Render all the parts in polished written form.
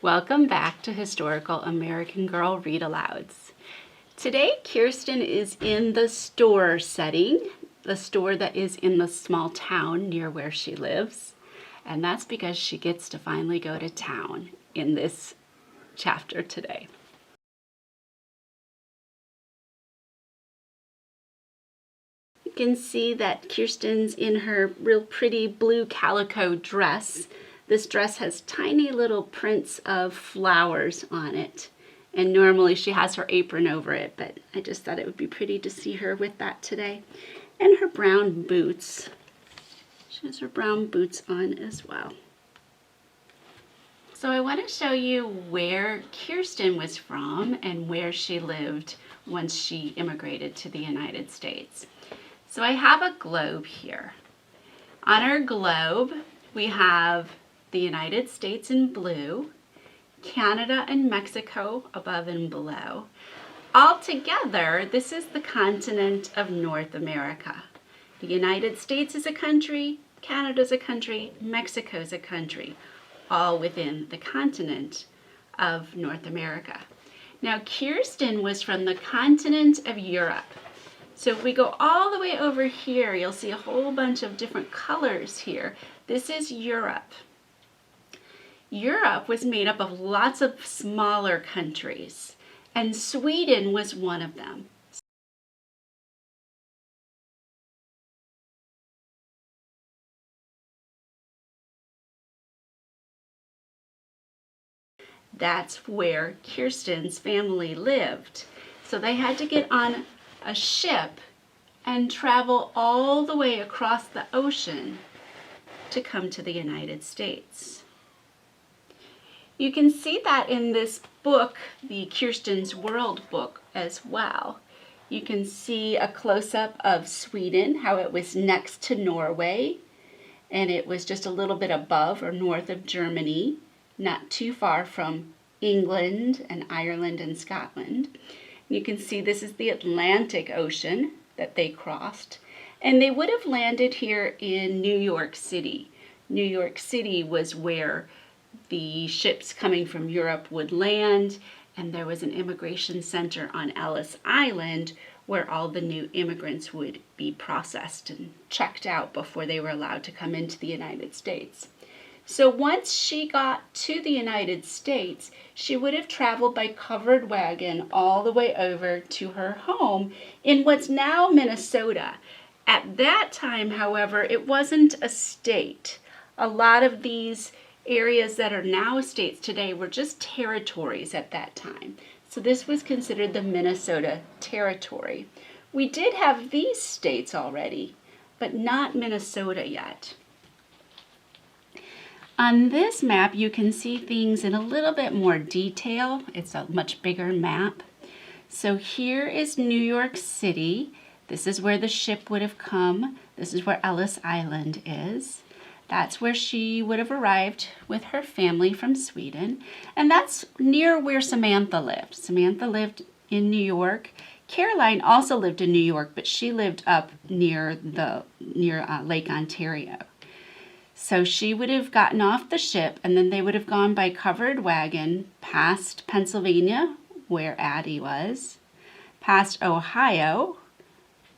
Welcome back to Historical American Girl Read-Alouds. Today, Kirsten is in the store setting, the store that is in the small town near where she lives. And that's because she gets to finally go to town in this chapter today. You can see that Kirsten's in her real pretty blue calico dress. This dress has tiny little prints of flowers on it. And normally she has her apron over it, but I just thought it would be pretty to see her with that today. And her brown boots. She has her brown boots on as well. So I want to show you where Kirsten was from and where she lived once she immigrated to the United States. So I have a globe here. On our globe, we have the United States in blue, Canada and Mexico above and below. All together, this is the continent of North America. The United States is a country, Canada's a country, Mexico's a country, all within the continent of North America. Now, Kirsten was from the continent of Europe. So if we go all the way over here, you'll see a whole bunch of different colors here. This is Europe. Europe was made up of lots of smaller countries, and Sweden was one of them. That's where Kirsten's family lived. So they had to get on a ship and travel all the way across the ocean to come to the United States. You can see that in this book, the Kirstens World book as well. You can see a close-up of Sweden, how it was next to Norway, and it was just a little bit above or north of Germany, not too far from England and Ireland and Scotland. You can see this is the Atlantic Ocean that they crossed, and they would have landed here in New York City. New York City was where the ships coming from Europe would land, and there was an immigration center on Ellis Island where all the new immigrants would be processed and checked out before they were allowed to come into the United States. So once she got to the United States, she would have traveled by covered wagon all the way over to her home in what's now Minnesota. At that time, however, it wasn't a state. A lot of these areas that are now states today were just territories at that time. So this was considered the Minnesota Territory. We did have these states already, but not Minnesota yet. On this map, you can see things in a little bit more detail. It's a much bigger map. So here is New York City. This is where the ship would have come. This is where Ellis Island is. That's where she would have arrived with her family from Sweden. And that's near where Samantha lived. Samantha lived in New York. Caroline also lived in New York, but she lived up near Lake Ontario. So she would have gotten off the ship, and then they would have gone by covered wagon past Pennsylvania, where Addie was, past Ohio,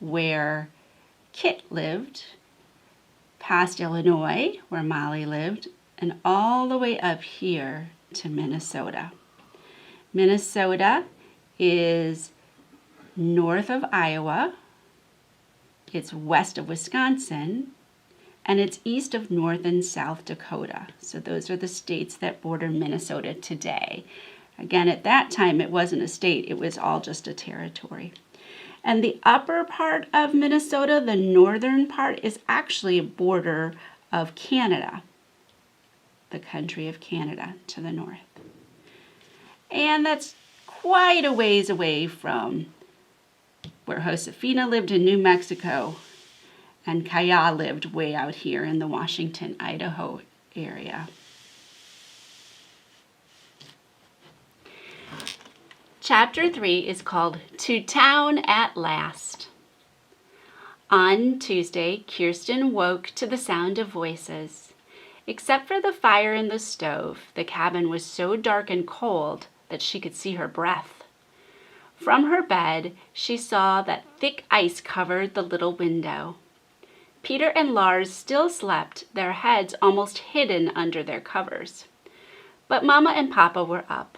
where Kit lived, past Illinois, where Molly lived, and all the way up here to Minnesota. Minnesota is north of Iowa, it's west of Wisconsin, and it's east of North and South Dakota. So those are the states that border Minnesota today. Again, at that time, it wasn't a state, it was all just a territory. And the upper part of Minnesota, the northern part, is actually a border of Canada, the country of Canada to the north. And that's quite a ways away from where Josefina lived in New Mexico, and Kaya lived way out here in the Washington, Idaho area. Chapter 3 is called To Town at Last. On Tuesday, Kirsten woke to the sound of voices. Except for the fire in the stove, the cabin was so dark and cold that she could see her breath. From her bed, she saw that thick ice covered the little window. Peter and Lars still slept, their heads almost hidden under their covers. But Mama and Papa were up.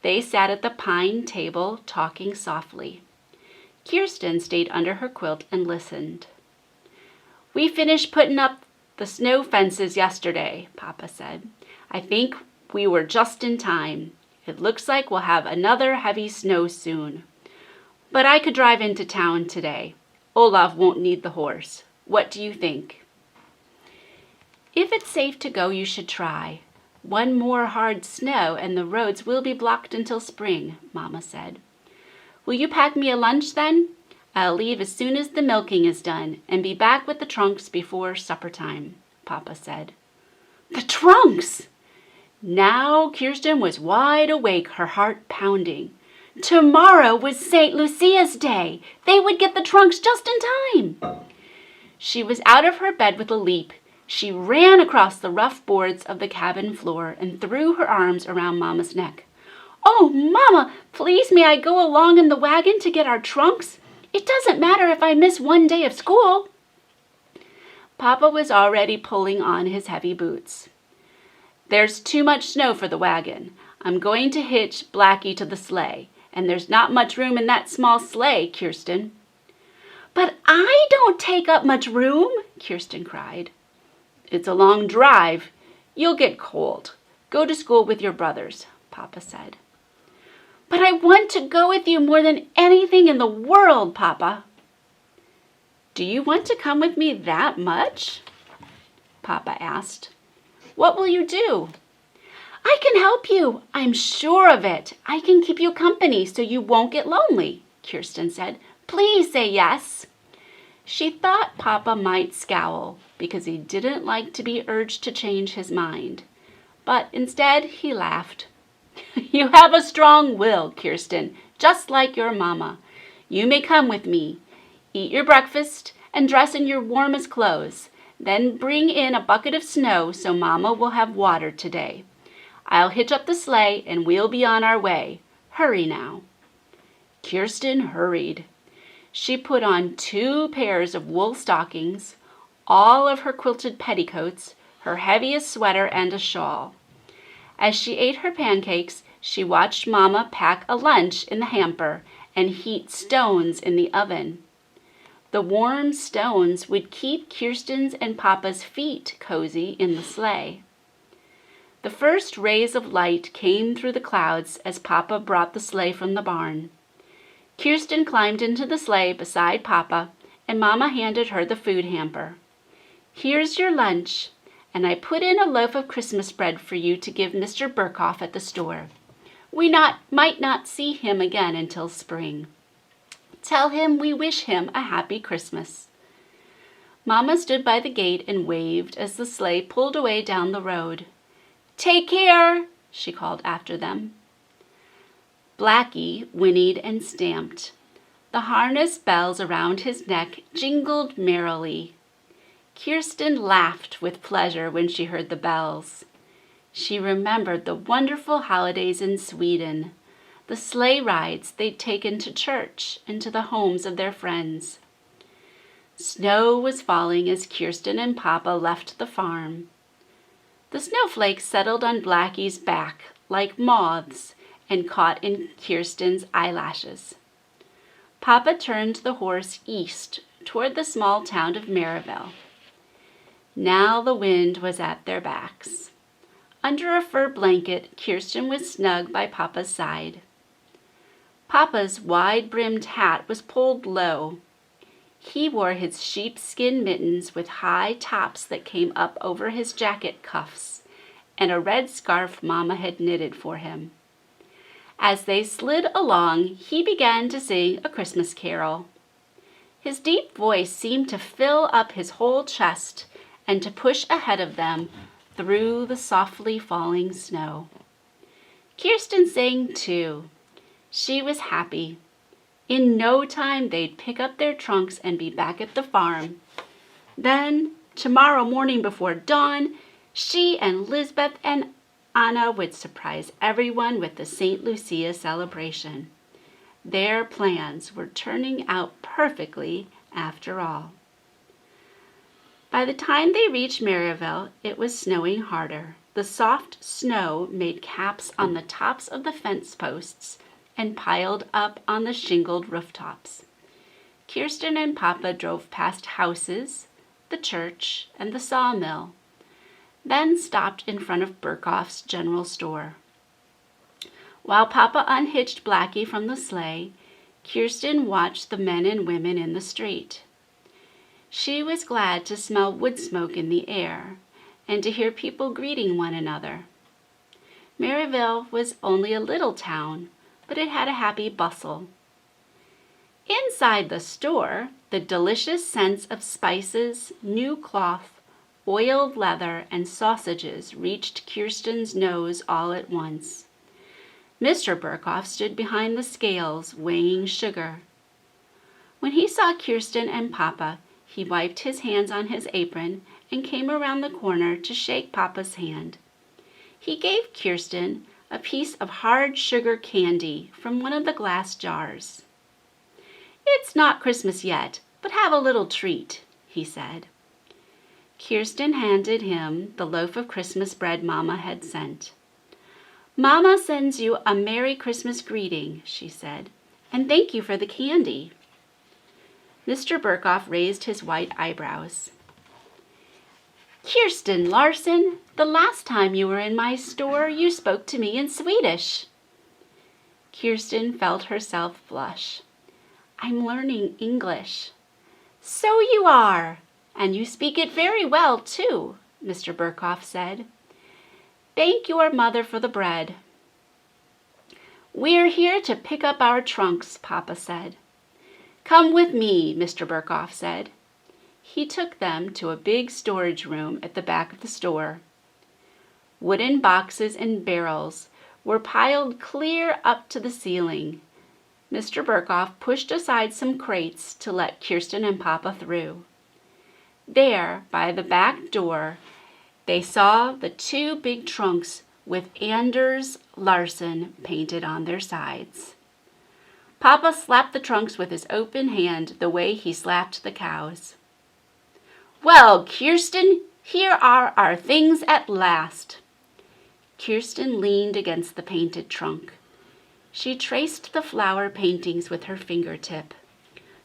They sat at the pine table, talking softly. Kirsten stayed under her quilt and listened. "We finished putting up the snow fences yesterday," Papa said. "I think we were just in time. It looks like we'll have another heavy snow soon. But I could drive into town today. Olaf won't need the horse. What do you think?" "If it's safe to go, you should try. One more hard snow and the roads will be blocked until spring," Mama said. "Will you pack me a lunch then? I'll leave as soon as the milking is done and be back with the trunks before supper time," Papa said. The trunks! Now Kirsten was wide awake, her heart pounding. Tomorrow was St. Lucia's Day. They would get the trunks just in time. She was out of her bed with a leap. She ran across the rough boards of the cabin floor and threw her arms around Mama's neck. "Oh, Mama, please may I go along in the wagon to get our trunks? It doesn't matter if I miss one day of school." Papa was already pulling on his heavy boots. "There's too much snow for the wagon. I'm going to hitch Blackie to the sleigh, and there's not much room in that small sleigh, Kirsten." "But I don't take up much room," Kirsten cried. "It's a long drive. You'll get cold. Go to school with your brothers," Papa said. "But I want to go with you more than anything in the world, Papa." "Do you want to come with me that much?" Papa asked. "What will you do?" "I can help you. I'm sure of it. I can keep you company so you won't get lonely," Kirsten said. "Please say yes." She thought Papa might scowl because he didn't like to be urged to change his mind. But instead, he laughed. "You have a strong will, Kirsten, just like your mama. You may come with me. Eat your breakfast and dress in your warmest clothes. Then bring in a bucket of snow so Mama will have water today. I'll hitch up the sleigh and we'll be on our way. Hurry now." Kirsten hurried. She put on 2 pairs of wool stockings, all of her quilted petticoats, her heaviest sweater, and a shawl. As she ate her pancakes, she watched Mama pack a lunch in the hamper and heat stones in the oven. The warm stones would keep Kirsten's and Papa's feet cozy in the sleigh. The first rays of light came through the clouds as Papa brought the sleigh from the barn. Kirsten climbed into the sleigh beside Papa, and Mama handed her the food hamper. "Here's your lunch, and I put in a loaf of Christmas bread for you to give Mr. Burkhoff at the store. We might not see him again until spring. Tell him we wish him a happy Christmas." Mama stood by the gate and waved as the sleigh pulled away down the road. "Take care," she called after them. Blackie whinnied and stamped. The harness bells around his neck jingled merrily. Kirsten laughed with pleasure when she heard the bells. She remembered the wonderful holidays in Sweden, the sleigh rides they'd taken to church and to the homes of their friends. Snow was falling as Kirsten and Papa left the farm. The snowflakes settled on Blackie's back like moths and caught in Kirsten's eyelashes. Papa turned the horse east toward the small town of Maryville. Now the wind was at their backs. Under a fur blanket, Kirsten was snug by Papa's side. Papa's wide-brimmed hat was pulled low. He wore his sheepskin mittens with high tops that came up over his jacket cuffs, and a red scarf Mama had knitted for him. As they slid along, he began to sing a Christmas carol. His deep voice seemed to fill up his whole chest and to push ahead of them through the softly falling snow. Kirsten sang too. She was happy. In no time they'd pick up their trunks and be back at the farm. Then, tomorrow morning before dawn, She and Lisbeth and Anna would surprise everyone with the St. Lucia celebration. Their plans were turning out perfectly after all. By the time they reached Maryville, it was snowing harder. The soft snow made caps on the tops of the fence posts and piled up on the shingled rooftops. Kirsten and Papa drove past houses, the church, and the sawmill, then stopped in front of Burkhoff's general store. While Papa unhitched Blackie from the sleigh, Kirsten watched the men and women in the street. She was glad to smell wood smoke in the air and to hear people greeting one another. Maryville was only a little town, but it had a happy bustle. Inside the store, the delicious scents of spices, new cloth, oiled leather, and sausages reached Kirsten's nose all at once. Mr. Burkhoff stood behind the scales, weighing sugar. When he saw Kirsten and Papa, he wiped his hands on his apron and came around the corner to shake Papa's hand. He gave Kirsten a piece of hard sugar candy from one of the glass jars. "It's not Christmas yet, but have a little treat," he said. Kirsten handed him the loaf of Christmas bread Mama had sent. "Mama sends you a Merry Christmas greeting," she said, "and thank you for the candy." Mr. Burkhoff raised his white eyebrows. "Kirsten Larson, the last time you were in my store, you spoke to me in Swedish." Kirsten felt herself blush. "I'm learning English." "So you are, and you speak it very well, too," Mr. Burkhoff said. "Thank your mother for the bread." "We're here to pick up our trunks," Papa said. "Come with me," Mr. Burkhoff said. He took them to a big storage room at the back of the store. Wooden boxes and barrels were piled clear up to the ceiling. Mr. Burkhoff pushed aside some crates to let Kirsten and Papa through. There, by the back door, they saw the two big trunks with Anders Larson painted on their sides. Papa slapped the trunks with his open hand the way he slapped the cows. "Well, Kirsten, here are our things at last." Kirsten leaned against the painted trunk. She traced the flower paintings with her fingertip.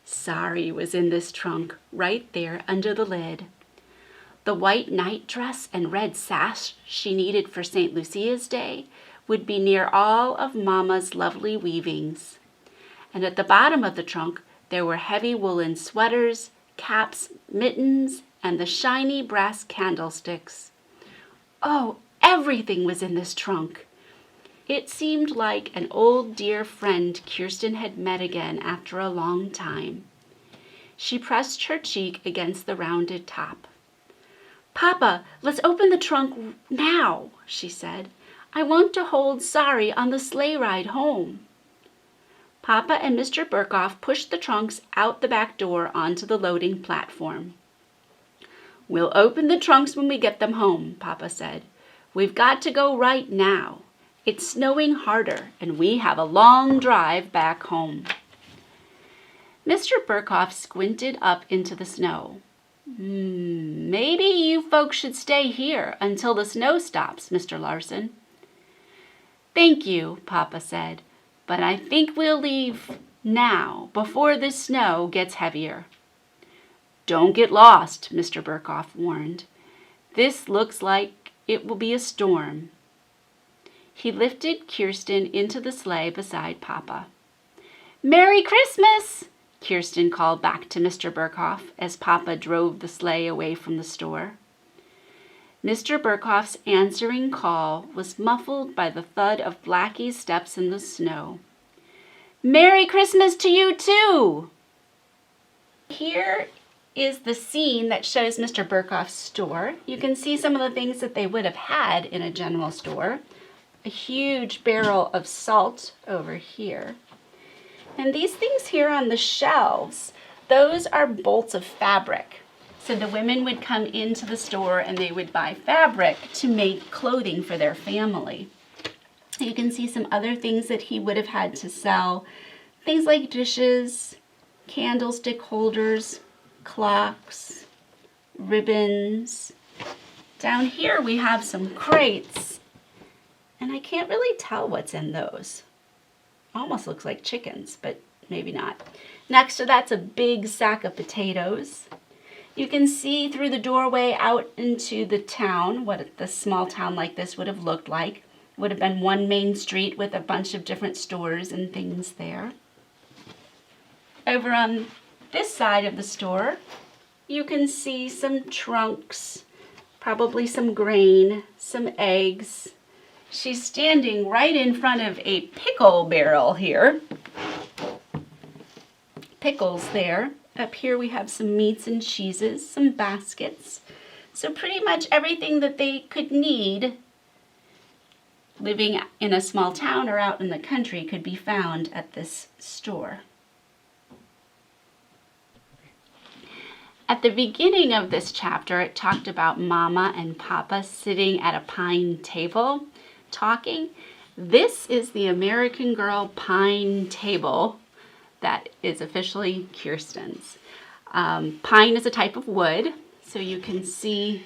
Sari was in this trunk, right there under the lid. The white night dress and red sash she needed for St. Lucia's Day would be near all of Mama's lovely weavings. And at the bottom of the trunk, there were heavy woolen sweaters, caps, mittens, and the shiny brass candlesticks. Oh, everything was in this trunk. It seemed like an old dear friend Kirsten had met again after a long time. She pressed her cheek against the rounded top. "Papa, let's open the trunk now," she said. "I want to hold Sari on the sleigh ride home." Papa and Mr. Burkhoff pushed the trunks out the back door onto the loading platform. "We'll open the trunks when we get them home," Papa said. "We've got to go right now. It's snowing harder, and we have a long drive back home." Mr. Burkhoff squinted up into the snow. Maybe you folks should stay here until the snow stops, Mr. Larson." "Thank you," Papa said, "but I think we'll leave now before this snow gets heavier." "Don't get lost," Mr. Burkhoff warned. "This looks like it will be a storm." He lifted Kirsten into the sleigh beside Papa. "Merry Christmas!" Kirsten called back to Mr. Burkhoff as Papa drove the sleigh away from the store. Mr. Burkhoff's answering call was muffled by the thud of Blackie's steps in the snow. "Merry Christmas to you too!" Here is the scene that shows Mr. Burkhoff's store. You can see some of the things that they would have had in a general store. A huge barrel of salt over here. And these things here on the shelves, those are bolts of fabric. So the women would come into the store and they would buy fabric to make clothing for their family. You can see some other things that he would have had to sell. Things like dishes, candlestick holders, clocks, ribbons. Down here we have some crates, and I can't really tell what's in those. Almost looks like chickens, but maybe not. Next to that's a big sack of potatoes. You can see through the doorway out into the town what the small town like this would have looked like. It would have been one main street with a bunch of different stores and things there. Over on this side of the store, you can see some trunks, probably some grain, some eggs. She's standing right in front of a pickle barrel here. Pickles there. Up here we have some meats and cheeses, some baskets. So pretty much everything that they could need living in a small town or out in the country could be found at this store. At the beginning of this chapter, it talked about Mama and Papa sitting at a pine table talking. This is the American Girl pine table that is officially Kirsten's. Pine is a type of wood, so you can see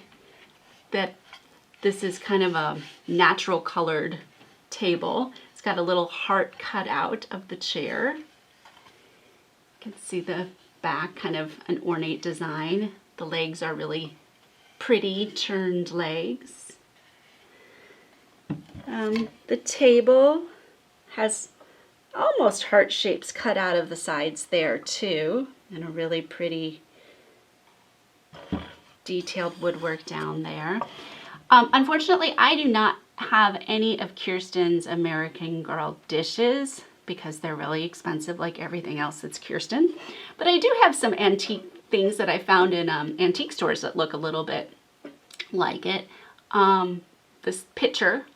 that this is kind of a natural colored table. It's got a little heart cut out of the chair. You can see the back, kind of an ornate design. The legs are really pretty turned legs. The table has almost heart shapes cut out of the sides there too, and a really pretty detailed woodwork down there. Unfortunately, I do not have any of Kirsten's American Girl dishes because they're really expensive like everything else that's Kirsten. But I do have some antique things that I found in antique stores that look a little bit like it. This picture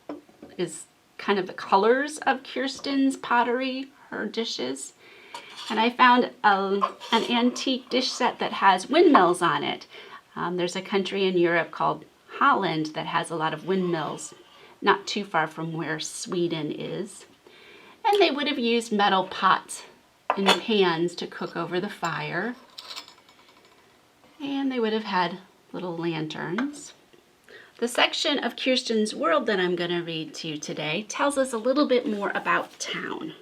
is kind of the colors of Kirsten's pottery, her dishes. And I found an antique dish set that has windmills on it. There's a country in Europe called Holland that has a lot of windmills, not too far from where Sweden is. And they would have used metal pots and pans to cook over the fire. And they would have had little lanterns. The section of Kirsten's World that I'm going to read to you today tells us a little bit more about town.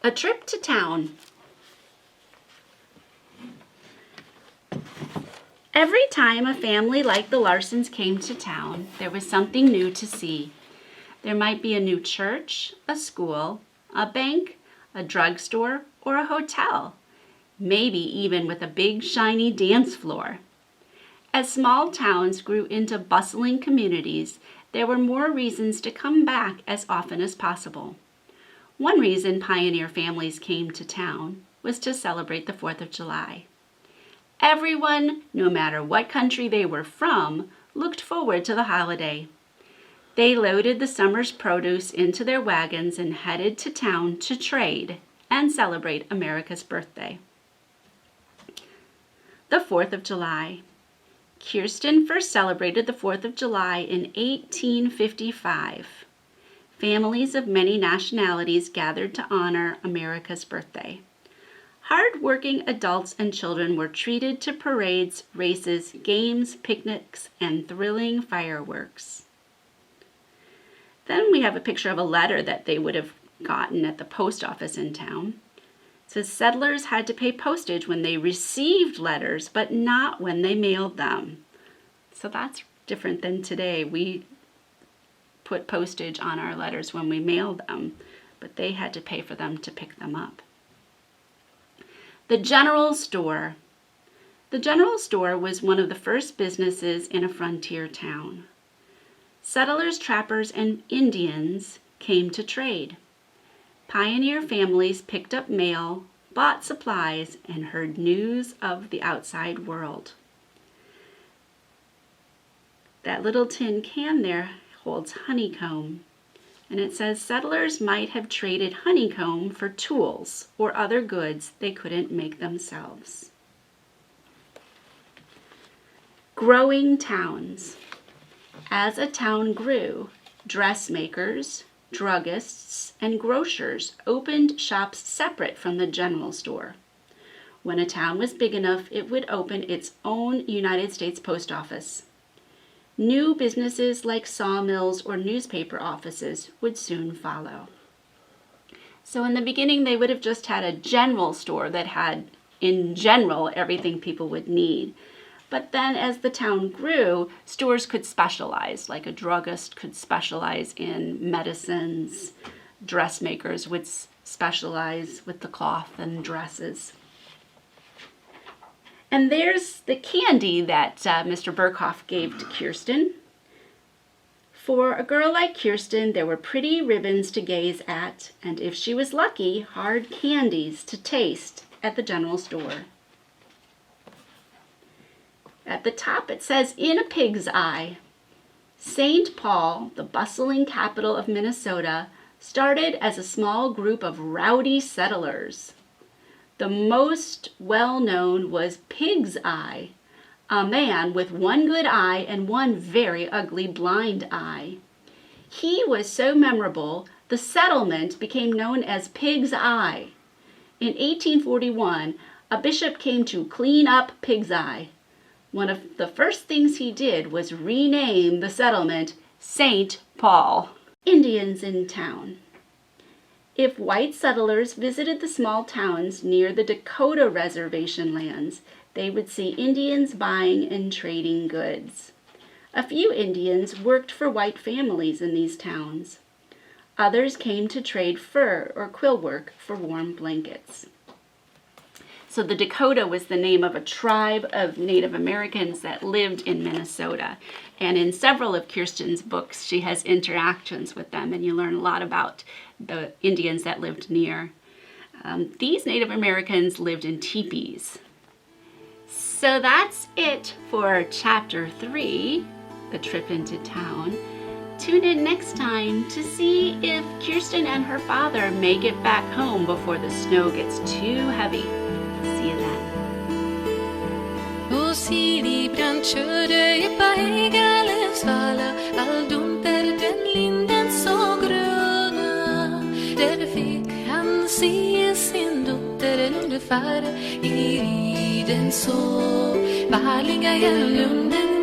A trip to town. Every time a family like the Larsens came to town, there was something new to see. There might be a new church, a school, a bank, a drugstore, or a hotel, maybe even with a big shiny dance floor. As small towns grew into bustling communities, there were more reasons to come back as often as possible. One reason pioneer families came to town was to celebrate the 4th of July. Everyone, no matter what country they were from, looked forward to the holiday. They loaded the summer's produce into their wagons and headed to town to trade and celebrate America's birthday. The 4th of July. Kirsten first celebrated the 4th of July in 1855. Families of many nationalities gathered to honor America's birthday. Hard-working adults and children were treated to parades, races, games, picnics, and thrilling fireworks. Then we have a picture of a letter that they would have gotten at the post office in town. It says settlers had to pay postage when they received letters, but not when they mailed them. So that's different than today. We put postage on our letters when we mailed them, but they had to pay for them to pick them up. The general store. The general store was one of the first businesses in a frontier town. Settlers, trappers, and Indians came to trade. Pioneer families picked up mail, bought supplies, and heard news of the outside world. That little tin can there holds honeycomb, and it says settlers might have traded honeycomb for tools or other goods they couldn't make themselves. Growing towns. As a town grew, dressmakers, druggists, and grocers opened shops separate from the general store. When a town was big enough, it would open its own United States Post Office. New businesses like sawmills or newspaper offices would soon follow. So in the beginning, they would have just had a general store that had, in general, everything people would need. But then as the town grew, stores could specialize, like a druggist could specialize in medicines, dressmakers would specialize with the cloth and dresses. And there's the candy that Mr. Berghoff gave to Kirsten. For a girl like Kirsten, there were pretty ribbons to gaze at, and if she was lucky, hard candies to taste at the general store. At the top it says, "In a pig's eye." St. Paul, the bustling capital of Minnesota, started as a small group of rowdy settlers. The most well-known was Pig's Eye, a man with one good eye and one very ugly blind eye. He was so memorable, the settlement became known as Pig's Eye. In 1841, a bishop came to clean up Pig's Eye. One of the first things he did was rename the settlement St. Paul. Indians in town. If white settlers visited the small towns near the Dakota reservation lands, they would see Indians buying and trading goods. A few Indians worked for white families in these towns. Others came to trade fur or quill work for warm blankets. So the Dakota was the name of a tribe of Native Americans that lived in Minnesota. And in several of Kirsten's books, she has interactions with them, and you learn a lot about the Indians that lived near. These Native Americans lived in teepees. So that's it for Chapter 3, The Trip into Town. Tune in next time to see if Kirsten and her father may get back home before the snow gets too heavy. See you then. Och Siri brand körde i Baigalens vala, all dunter den linden så gröna. Där fick han se sin dotter ungefär i riden så. Varlinga genom lunden